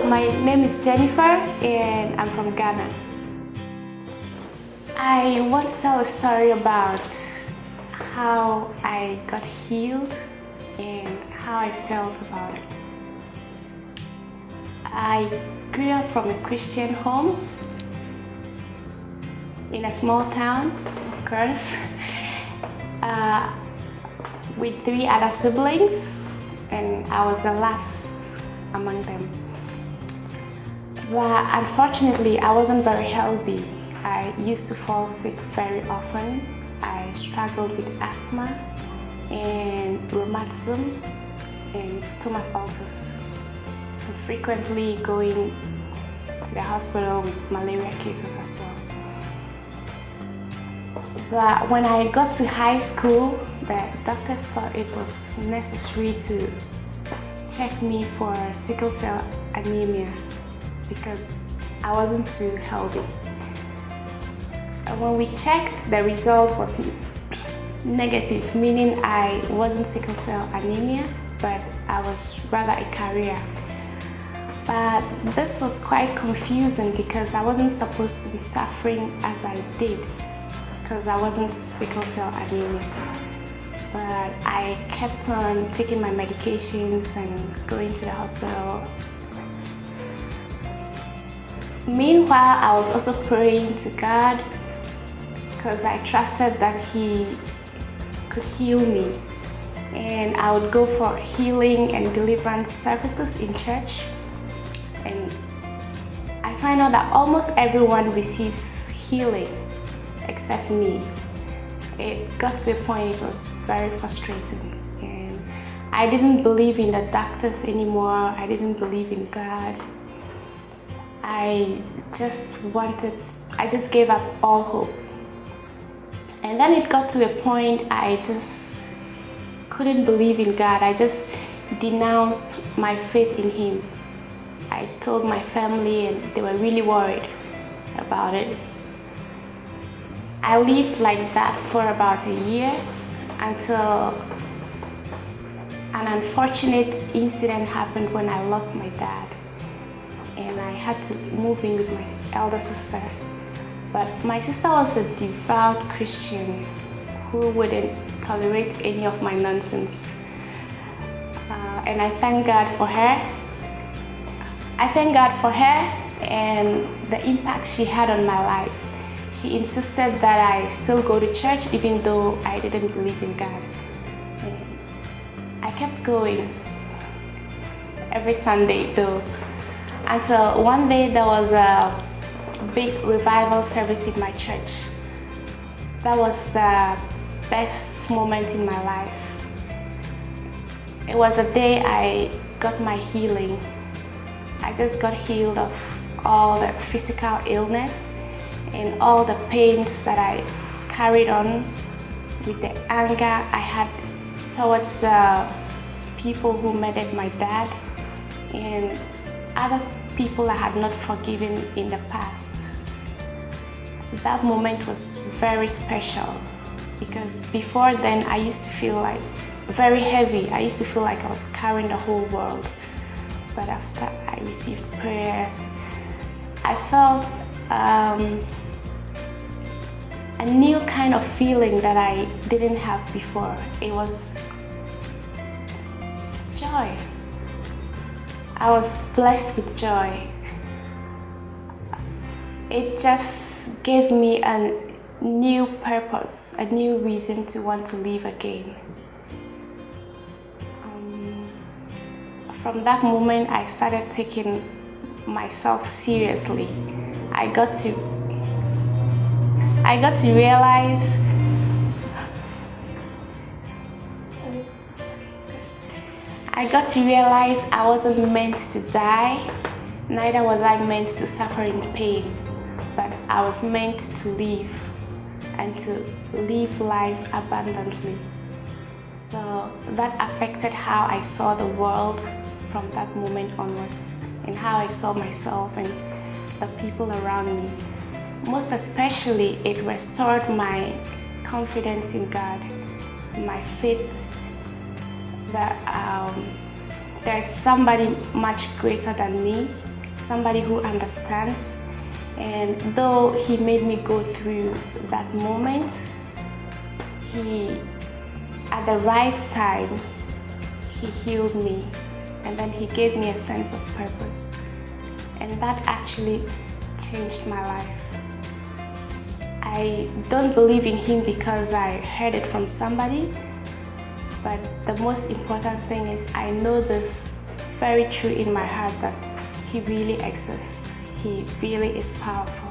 my name is Jennifer and I'm from Ghana. I want to tell a story about how I got healed and how I felt about it. I grew up from a Christian home in a small town, of course, with 3 other siblings, and I was the last among them. But unfortunately, I wasn't very healthy. I used to fall sick very often. I struggled with asthma and rheumatism and stomach ulcers. I'm frequently going to the hospital with malaria cases as well. But when I got to high school, the doctors thought it was necessary to check me for sickle cell anemia because I wasn't too healthy. And when we checked, the result was negative, meaning I wasn't sickle cell anemia, but I was rather a carrier. But this was quite confusing because I wasn't supposed to be suffering as I did because I wasn't sickle cell anemia. But I kept on taking my medications and going to the hospital. Meanwhile, I was also praying to God because I trusted that He could heal me. And I would go for healing and deliverance services in church. And I find out that almost everyone receives healing except me. It got to a point it was very frustrating. And I didn't believe in the doctors anymore. I didn't believe in God. I just gave up all hope. And then it got to a point I just couldn't believe in God. I just denounced my faith in Him. I told my family and they were really worried about it. I lived like that for about a year until an unfortunate incident happened when I lost my dad. And I had to move in with my elder sister. But my sister was a devout Christian who wouldn't tolerate any of my nonsense. And I thank God for her. I thank God for her and the impact she had on my life. She insisted that I still go to church even though I didn't believe in God. And I kept going every Sunday though, until one day there was a big revival service in my church. That was the best moment in my life. It was a day I got my healing. I just got healed of all the physical illness and all the pains that I carried on with the anger I had towards the people who murdered my dad and other people I had not forgiven in the past. That moment was very special because before then I used to feel like very heavy. I used to feel like I was carrying the whole world. But after I received prayers, I felt a new kind of feeling that I didn't have before. It was joy. I was blessed with joy. It just gave me a new purpose, a new reason to want to live again. From that moment, I started taking myself seriously. I got to realize I wasn't meant to die, neither was I meant to suffer in pain, but I was meant to live and to live life abundantly. So that affected how I saw the world from that moment onwards and how I saw myself and the people around me. Most especially, it restored my confidence in God, my faith that there's somebody much greater than me somebody who understands. And though He made me go through that moment, He, at the right time, He healed me, and then He gave me a sense of purpose. And that actually changed my life. I don't believe in Him because I heard it from somebody, but the most important thing is I know this very true in my heart that He really exists. He really is powerful.